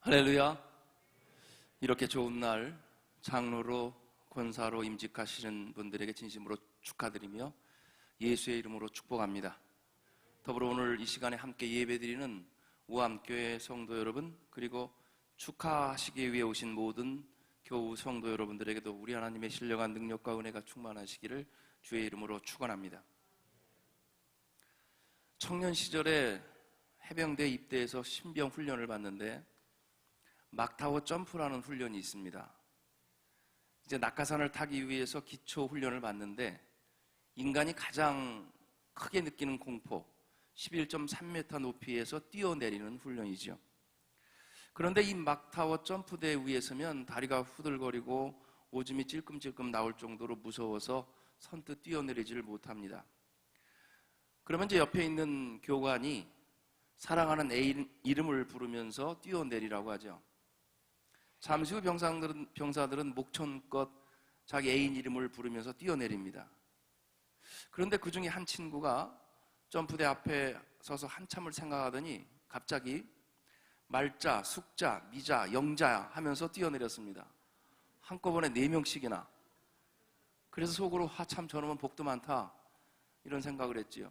할렐루야. 이렇게 좋은 날 장로로 권사로 임직하시는 분들에게 진심으로 축하드리며 예수의 이름으로 축복합니다. 더불어 오늘 이 시간에 함께 예배드리는 우암교회 성도 여러분, 그리고 축하하시기 위해 오신 모든 교우 성도 여러분들에게도 우리 하나님의 신령한 능력과 은혜가 충만하시기를 주의 이름으로 축원합니다. 청년 시절에 해병대 입대해서 신병 훈련을 받는데 막타워 점프라는 훈련이 있습니다. 이제 낙하산을 타기 위해서 기초 훈련을 받는데 인간이 가장 크게 느끼는 공포 11.3m 높이에서 뛰어내리는 훈련이죠. 그런데 이 막타워 점프대 위에 서면 다리가 후들거리고 오줌이 찔끔찔끔 나올 정도로 무서워서 선뜻 뛰어내리지를 못합니다. 그러면 이제 옆에 있는 교관이 사랑하는 애인 이름을 부르면서 뛰어내리라고 하죠. 잠시 후 병사들은 목청껏 자기 애인 이름을 부르면서 뛰어내립니다. 그런데 그 중에 한 친구가 점프대 앞에 서서 한참을 생각하더니 갑자기 말자, 숙자, 미자, 영자 하면서 뛰어내렸습니다. 한꺼번에 4명씩이나. 그래서 속으로 참 저놈은 복도 많다 이런 생각을 했지요.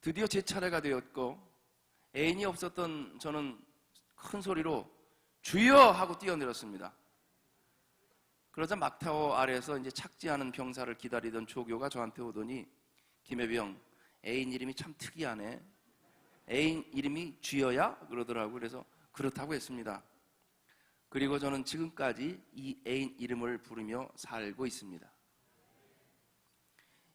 드디어 제 차례가 되었고 애인이 없었던 저는 큰 소리로 주여! 하고 뛰어내렸습니다. 그러자 막타워 아래에서 이제 착지하는 병사를 기다리던 조교가 저한테 오더니 김혜병, 애인 이름이 참 특이하네. 애인 이름이 주여야? 그러더라고요. 그래서 그렇다고 했습니다. 그리고 저는 지금까지 이 애인 이름을 부르며 살고 있습니다.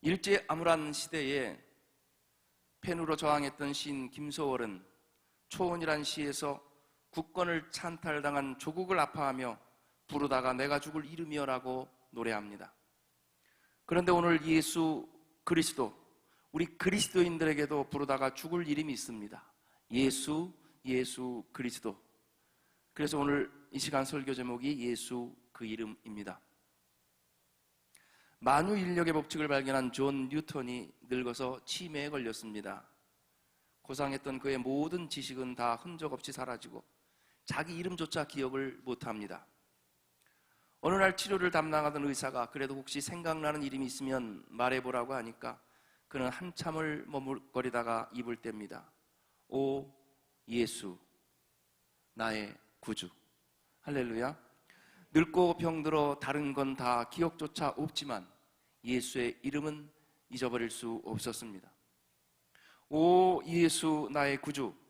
일제암울한 시대에 펜으로 저항했던 시인 김소월은 초원이란 시에서 국권을 찬탈당한 조국을 아파하며 부르다가 내가 죽을 이름이여라고 노래합니다. 그런데 오늘 예수 그리스도, 우리 그리스도인들에게도 부르다가 죽을 이름이 있습니다. 예수 그리스도. 그래서 오늘 이 시간 설교 제목이 예수 그 이름입니다. 만유 인력의 법칙을 발견한 존 뉴턴이 늙어서 치매에 걸렸습니다. 고상했던 그의 모든 지식은 다 흔적 없이 사라지고 자기 이름조차 기억을 못합니다. 어느 날 치료를 담당하던 의사가 그래도 혹시 생각나는 이름이 있으면 말해보라고 하니까 그는 한참을 머뭇거리다가 입을 뗍니다. 오 예수, 나의 구주. 할렐루야. 늙고 병들어 다른 건 다 기억조차 없지만 예수의 이름은 잊어버릴 수 없었습니다. 오 예수, 나의 구주.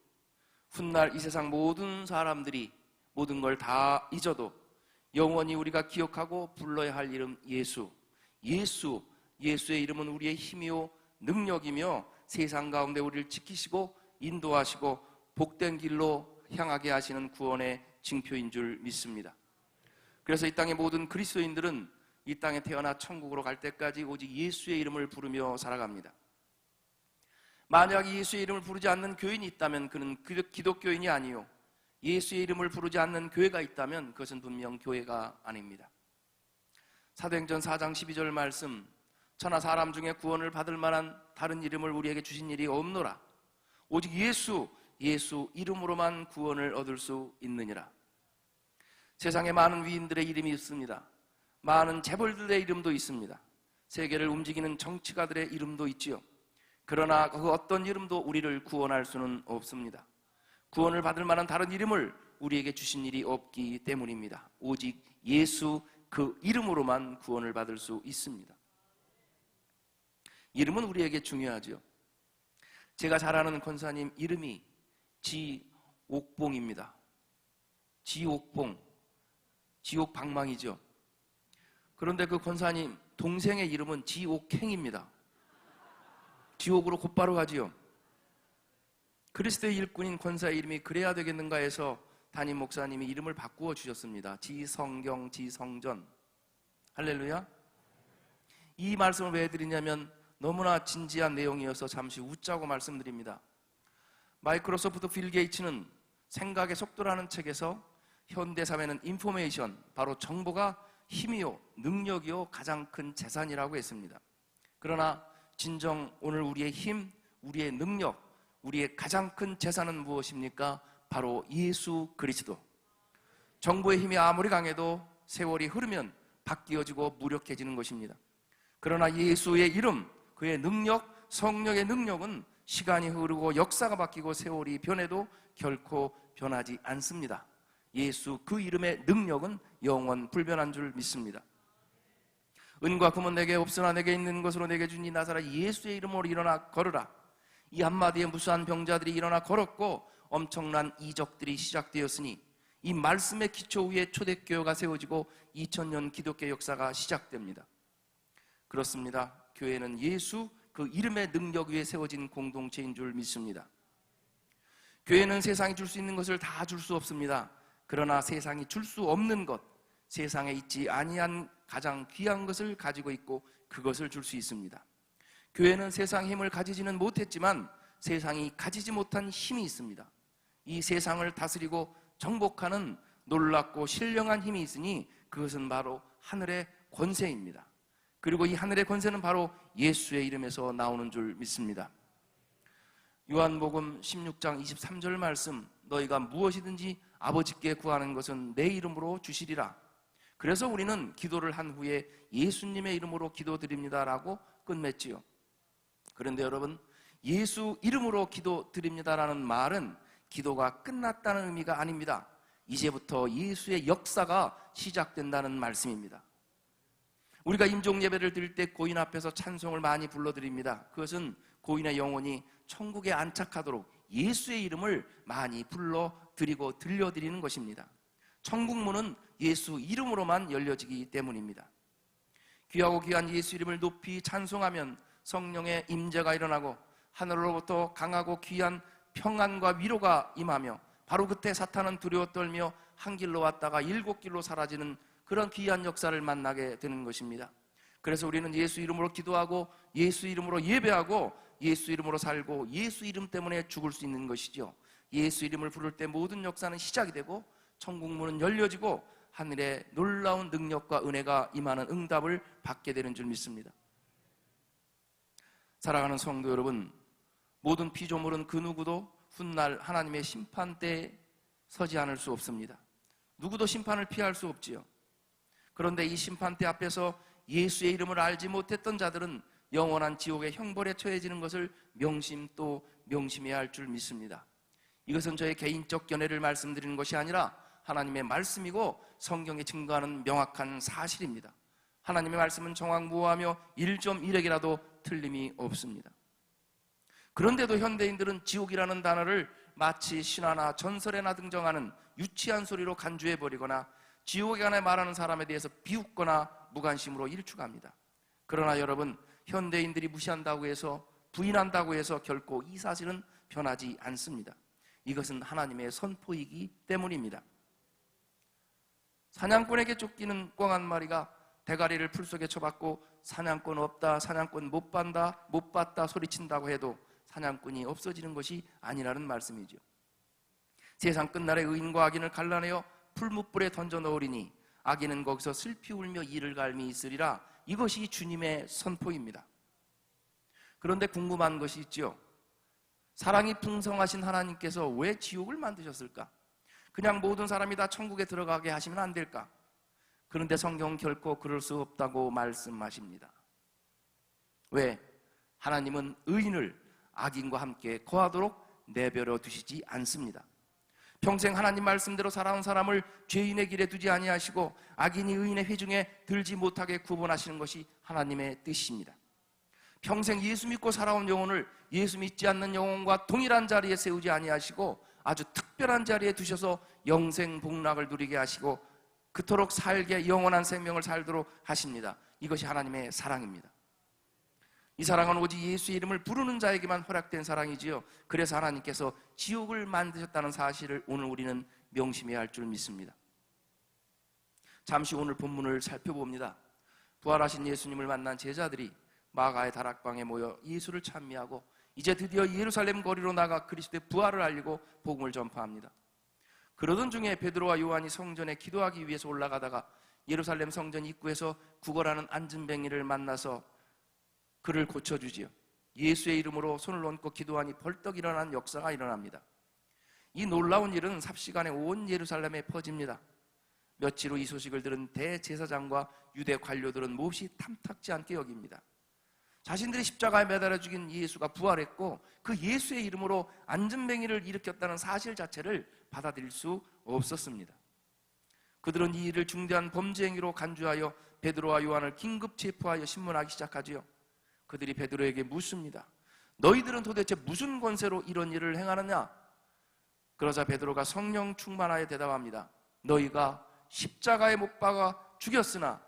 훗날 이 세상 모든 사람들이 모든 걸 다 잊어도 영원히 우리가 기억하고 불러야 할 이름 예수. 예수의 이름은 우리의 힘이요 능력이며 세상 가운데 우리를 지키시고 인도하시고 복된 길로 향하게 하시는 구원의 징표인 줄 믿습니다. 그래서 이 땅의 모든 그리스도인들은 이 땅에 태어나 천국으로 갈 때까지 오직 예수의 이름을 부르며 살아갑니다. 만약 예수의 이름을 부르지 않는 교인이 있다면 그는 기독교인이 아니요, 예수의 이름을 부르지 않는 교회가 있다면 그것은 분명 교회가 아닙니다. 사도행전 4장 12절 말씀, 천하 사람 중에 구원을 받을 만한 다른 이름을 우리에게 주신 일이 없노라. 오직 예수 이름으로만 구원을 얻을 수 있느니라. 세상에 많은 위인들의 이름이 있습니다. 많은 재벌들의 이름도 있습니다. 세계를 움직이는 정치가들의 이름도 있지요. 그러나 그 어떤 이름도 우리를 구원할 수는 없습니다. 구원을 받을 만한 다른 이름을 우리에게 주신 일이 없기 때문입니다. 오직 예수 그 이름으로만 구원을 받을 수 있습니다. 이름은 우리에게 중요하죠. 제가 잘 아는 권사님 이름이 지옥봉입니다. 지옥봉, 지옥방망이죠. 그런데 그 권사님 동생의 이름은 지옥행입니다. 지옥으로 곧바로 가지요. 그리스도의 일꾼인 권사의 이름이 그래야 되겠는가 해서 담임 목사님이 이름을 바꾸어 주셨습니다. 지성경, 지성전. 할렐루야. 이 말씀을 왜 드리냐면 너무나 진지한 내용이어서 잠시 웃자고 말씀드립니다. 마이크로소프트 빌 게이츠는 생각의 속도라는 책에서 현대사회는 인포메이션, 바로 정보가 힘이요 능력이요 가장 큰 재산이라고 했습니다. 그러나 진정 오늘 우리의 힘, 우리의 능력, 우리의 가장 큰 재산은 무엇입니까? 바로 예수 그리스도. 정보의 힘이 아무리 강해도 세월이 흐르면 바뀌어지고 무력해지는 것입니다. 그러나 예수의 이름, 그의 능력, 성령의 능력은 시간이 흐르고 역사가 바뀌고 세월이 변해도 결코 변하지 않습니다. 예수 그 이름의 능력은 영원 불변한 줄 믿습니다. 은과 금은 내게 없으나 내게 있는 것으로 내게 준 이 나사렛 예수의 이름으로 일어나 걸으라. 이 한마디에 무수한 병자들이 일어나 걸었고 엄청난 이적들이 시작되었으니 이 말씀의 기초 위에 초대교회가 세워지고 2000년 기독교 역사가 시작됩니다. 그렇습니다. 교회는 예수 그 이름의 능력 위에 세워진 공동체인 줄 믿습니다. 교회는 세상이 줄 수 있는 것을 다 줄 수 없습니다. 그러나 세상이 줄 수 없는 것, 세상에 있지 아니한 가장 귀한 것을 가지고 있고 그것을 줄 수 있습니다. 교회는 세상 힘을 가지지는 못했지만 세상이 가지지 못한 힘이 있습니다. 이 세상을 다스리고 정복하는 놀랍고 신령한 힘이 있으니 그것은 바로 하늘의 권세입니다. 그리고 이 하늘의 권세는 바로 예수의 이름에서 나오는 줄 믿습니다. 요한복음 16장 23절 말씀, 너희가 무엇이든지 아버지께 구하는 것은 내 이름으로 주시리라. 그래서 우리는 기도를 한 후에 예수님의 이름으로 기도드립니다라고 끝맺지요. 그런데 여러분, 예수 이름으로 기도드립니다라는 말은 기도가 끝났다는 의미가 아닙니다. 이제부터 예수의 역사가 시작된다는 말씀입니다. 우리가 임종 예배를 드릴 때 고인 앞에서 찬송을 많이 불러드립니다. 그것은 고인의 영혼이 천국에 안착하도록 예수의 이름을 많이 불러드리고 들려드리는 것입니다. 천국문은 예수 이름으로만 열려지기 때문입니다. 귀하고 귀한 예수 이름을 높이 찬송하면 성령의 임재가 일어나고 하늘로부터 강하고 귀한 평안과 위로가 임하며 바로 그때 사탄은 두려워 떨며 한 길로 왔다가 7길로 사라지는 그런 귀한 역사를 만나게 되는 것입니다. 그래서 우리는 예수 이름으로 기도하고 예수 이름으로 예배하고 예수 이름으로 살고 예수 이름 때문에 죽을 수 있는 것이죠. 예수 이름을 부를 때 모든 역사는 시작이 되고 천국문은 열려지고 하늘의 놀라운 능력과 은혜가 임하는 응답을 받게 되는 줄 믿습니다. 사랑하는 성도 여러분, 모든 피조물은 그 누구도 훗날 하나님의 심판대에 서지 않을 수 없습니다. 누구도 심판을 피할 수 없지요. 그런데 이 심판대 앞에서 예수의 이름을 알지 못했던 자들은 영원한 지옥의 형벌에 처해지는 것을 명심 또 명심해야 할 줄 믿습니다. 이것은 저의 개인적 견해를 말씀드리는 것이 아니라 하나님의 말씀이고 성경에 증거하는 명확한 사실입니다. 하나님의 말씀은 정확무호하며 1.1핵이라도 틀림이 없습니다. 그런데도 현대인들은 지옥이라는 단어를 마치 신화나 전설에나 등장하는 유치한 소리로 간주해버리거나 지옥에 관해 말하는 사람에 대해서 비웃거나 무관심으로 일축합니다. 그러나 여러분, 현대인들이 무시한다고 해서 부인한다고 해서 결코 이 사실은 변하지 않습니다. 이것은 하나님의 선포이기 때문입니다. 사냥꾼에게 쫓기는 꿩 한 마리가 대가리를 풀속에 쳐박고 사냥꾼 없다, 사냥꾼 못 봤다 소리친다고 해도 사냥꾼이 없어지는 것이 아니라는 말씀이죠. 세상 끝날에 의인과 악인을 갈라내어 풀무불에 던져 넣으리니 악인은 거기서 슬피 울며 이를 갈미 있으리라. 이것이 주님의 선포입니다. 그런데 궁금한 것이 있죠. 사랑이 풍성하신 하나님께서 왜 지옥을 만드셨을까? 그냥 모든 사람이 다 천국에 들어가게 하시면 안 될까? 그런데 성경은 결코 그럴 수 없다고 말씀하십니다. 왜? 하나님은 의인을 악인과 함께 거하도록 내버려 두시지 않습니다. 평생 하나님 말씀대로 살아온 사람을 죄인의 길에 두지 아니하시고 악인이 의인의 회중에 들지 못하게 구분하시는 것이 하나님의 뜻입니다. 평생 예수 믿고 살아온 영혼을 예수 믿지 않는 영혼과 동일한 자리에 세우지 아니하시고 아주 특별한 자리에 두셔서 영생 복락을 누리게 하시고 그토록 살게 영원한 생명을 살도록 하십니다. 이것이 하나님의 사랑입니다. 이 사랑은 오직 예수의 이름을 부르는 자에게만 허락된 사랑이지요. 그래서 하나님께서 지옥을 만드셨다는 사실을 오늘 우리는 명심해야 할 줄 믿습니다. 잠시 오늘 본문을 살펴봅니다. 부활하신 예수님을 만난 제자들이 마가의 다락방에 모여 예수를 찬미하고 이제 드디어 예루살렘 거리로 나가 그리스도의 부활을 알리고 복음을 전파합니다. 그러던 중에 베드로와 요한이 성전에 기도하기 위해서 올라가다가 예루살렘 성전 입구에서 구걸하는 안진뱅이를 만나서 그를 고쳐주지요. 예수의 이름으로 손을 얹고 기도하니 벌떡 일어난 역사가 일어납니다. 이 놀라운 일은 삽시간에 온 예루살렘에 퍼집니다. 며칠 후 이 소식을 들은 대제사장과 유대 관료들은 몹시 탐탁지 않게 여깁니다. 자신들이 십자가에 매달아 죽인 예수가 부활했고 그 예수의 이름으로 안전뱅이를 일으켰다는 사실 자체를 받아들일 수 없었습니다. 그들은 이 일을 중대한 범죄 행위로 간주하여 베드로와 요한을 긴급 체포하여 신문하기 시작하지요. 그들이 베드로에게 묻습니다. 너희들은 도대체 무슨 권세로 이런 일을 행하느냐? 그러자 베드로가 성령 충만하여 대답합니다. 너희가 십자가에 못 박아 죽였으나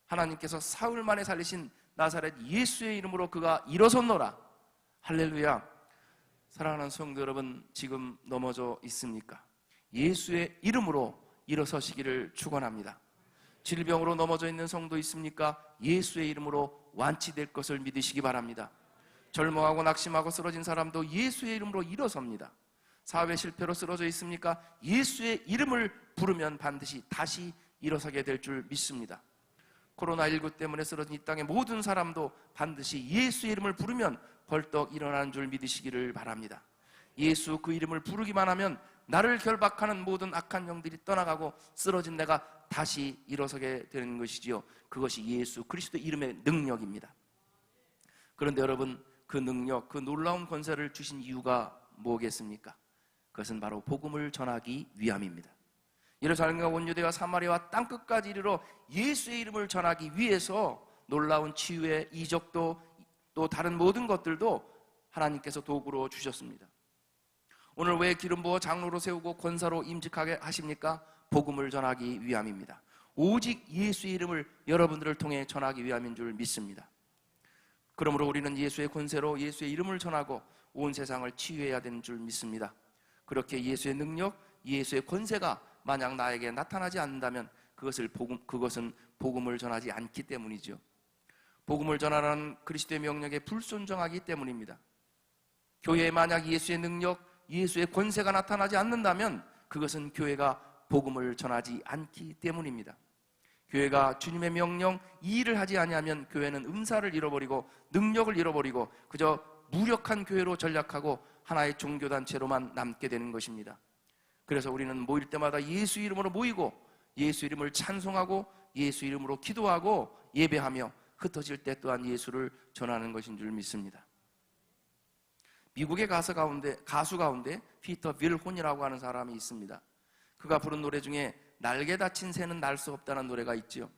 하나님께서 사흘 만에 살리신 나사렛 예수의 이름으로 그가 일어섰노라. 할렐루야. 사랑하는 성도 여러분, 지금 넘어져 있습니까? 예수의 이름으로 일어서시기를 축원합니다. 질병으로 넘어져 있는 성도 있습니까? 예수의 이름으로 완치될 것을 믿으시기 바랍니다. 절망하고 낙심하고 쓰러진 사람도 예수의 이름으로 일어섭니다. 사회 실패로 쓰러져 있습니까? 예수의 이름을 부르면 반드시 다시 일어서게 될 줄 믿습니다. 코로나19 때문에 쓰러진 이 땅의 모든 사람도 반드시 예수의 이름을 부르면 벌떡 일어나는 줄 믿으시기를 바랍니다. 예수 그 이름을 부르기만 하면 나를 결박하는 모든 악한 영들이 떠나가고 쓰러진 내가 다시 일어서게 되는 것이지요. 그것이 예수 그리스도 이름의 능력입니다. 그런데 여러분, 그 능력, 그 놀라운 권세를 주신 이유가 뭐겠습니까? 그것은 바로 복음을 전하기 위함입니다. 예루살렘과 온 유대와 사마리아와 땅끝까지 이르러 예수의 이름을 전하기 위해서 놀라운 치유의 이적도 또 다른 모든 것들도 하나님께서 도구로 주셨습니다. 오늘 왜 기름 부어 장로로 세우고 권사로 임직하게 하십니까? 복음을 전하기 위함입니다. 오직 예수의 이름을 여러분들을 통해 전하기 위함인 줄 믿습니다. 그러므로 우리는 예수의 권세로 예수의 이름을 전하고 온 세상을 치유해야 되는 줄 믿습니다. 그렇게 예수의 능력, 예수의 권세가 만약 나에게 나타나지 않는다면 그것은 복음을 전하지 않기 때문이죠. 복음을 전하라는 그리스도의 명령에 불순종하기 때문입니다. 교회에 만약 예수의 능력, 예수의 권세가 나타나지 않는다면 그것은 교회가 복음을 전하지 않기 때문입니다. 교회가 주님의 명령, 이 일을 하지 아니하면 교회는 은사를 잃어버리고 능력을 잃어버리고 그저 무력한 교회로 전락하고 하나의 종교단체로만 남게 되는 것입니다. 그래서 우리는 모일 때마다 예수 이름으로 모이고 예수 이름을 찬송하고 예수 이름으로 기도하고 예배하며 흩어질 때 또한 예수를 전하는 것인 줄 믿습니다. 미국의 가수 가운데 피터 빌혼이라고 하는 사람이 있습니다. 그가 부른 노래 중에 날개 다친 새는 날 수 없다는 노래가 있지요.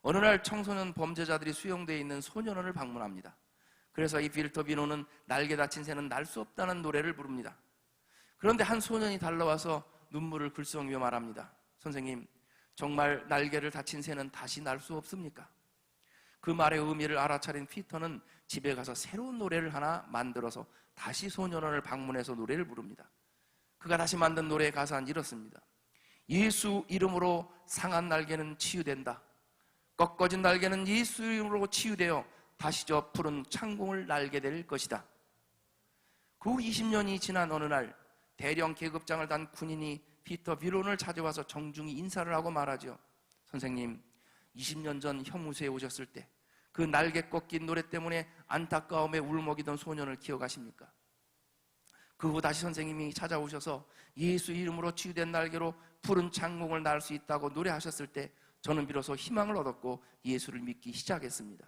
어느 날 청소년 범죄자들이 수용되어 있는 소년원을 방문합니다. 그래서 이 피터 빌혼은 날개 다친 새는 날 수 없다는 노래를 부릅니다. 그런데 한 소년이 달려와서 눈물을 글썽이며 말합니다. 선생님, 정말 날개를 다친 새는 다시 날 수 없습니까? 그 말의 의미를 알아차린 피터는 집에 가서 새로운 노래를 하나 만들어서 다시 소년원을 방문해서 노래를 부릅니다. 그가 다시 만든 노래의 가사는 이렇습니다. 예수 이름으로 상한 날개는 치유된다. 꺾어진 날개는 예수 이름으로 치유되어 다시 저 푸른 창공을 날게 될 것이다. 그 후 20년이 지난 어느 날 대령 계급장을 단 군인이 피터 빌혼을 찾아와서 정중히 인사를 하고 말하죠. 선생님, 20년 전 형무소에 오셨을 때 그 날개 꺾인 노래 때문에 안타까움에 울먹이던 소년을 기억하십니까? 그 후 다시 선생님이 찾아오셔서 예수 이름으로 치유된 날개로 푸른 창공을 날 수 있다고 노래하셨을 때 저는 비로소 희망을 얻었고 예수를 믿기 시작했습니다.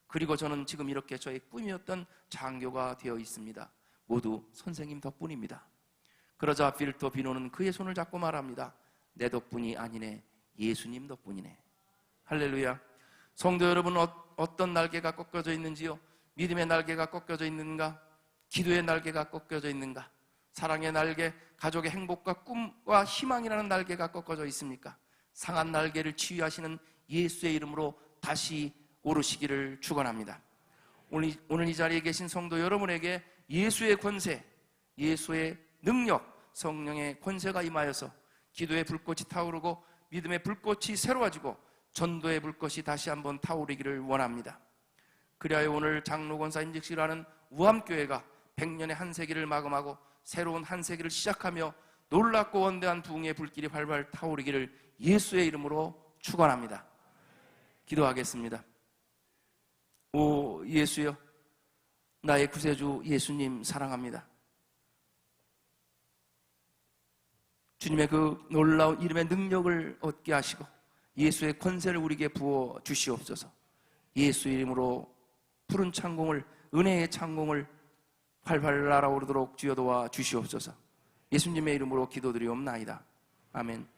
그리고 저는 지금 이렇게 저의 꿈이었던 장교가 되어 있습니다. 모두 선생님 덕분입니다. 그러자 피터 빌혼은 그의 손을 잡고 말합니다. 내 덕분이 아니네, 예수님 덕분이네. 할렐루야. 성도 여러분, 어떤 날개가 꺾여져 있는지요? 믿음의 날개가 꺾여져 있는가? 기도의 날개가 꺾여져 있는가? 사랑의 날개, 가족의 행복과 꿈과 희망이라는 날개가 꺾어져 있습니까? 상한 날개를 치유하시는 예수의 이름으로 다시 오르시기를 축원합니다. 오늘 이 자리에 계신 성도 여러분에게 예수의 권세, 예수의 능력, 성령의 권세가 임하여서 기도의 불꽃이 타오르고 믿음의 불꽃이 새로워지고 전도의 불꽃이 다시 한번 타오르기를 원합니다. 그리하여 오늘 장로권사 임직식을 우암교회가 100년의 한 세기를 마감하고 새로운 한 세기를 시작하며 놀랍고 원대한 부흥의 불길이 활발 타오르기를 예수의 이름으로 축원합니다. 기도하겠습니다. 오 예수여, 나의 구세주 예수님 사랑합니다. 주님의 그 놀라운 이름의 능력을 얻게 하시고 예수의 권세를 우리에게 부어 주시옵소서. 예수 이름으로 푸른 창공을, 은혜의 창공을 활활 날아오르도록 주여 도와 주시옵소서. 예수님의 이름으로 기도드리옵나이다. 아멘.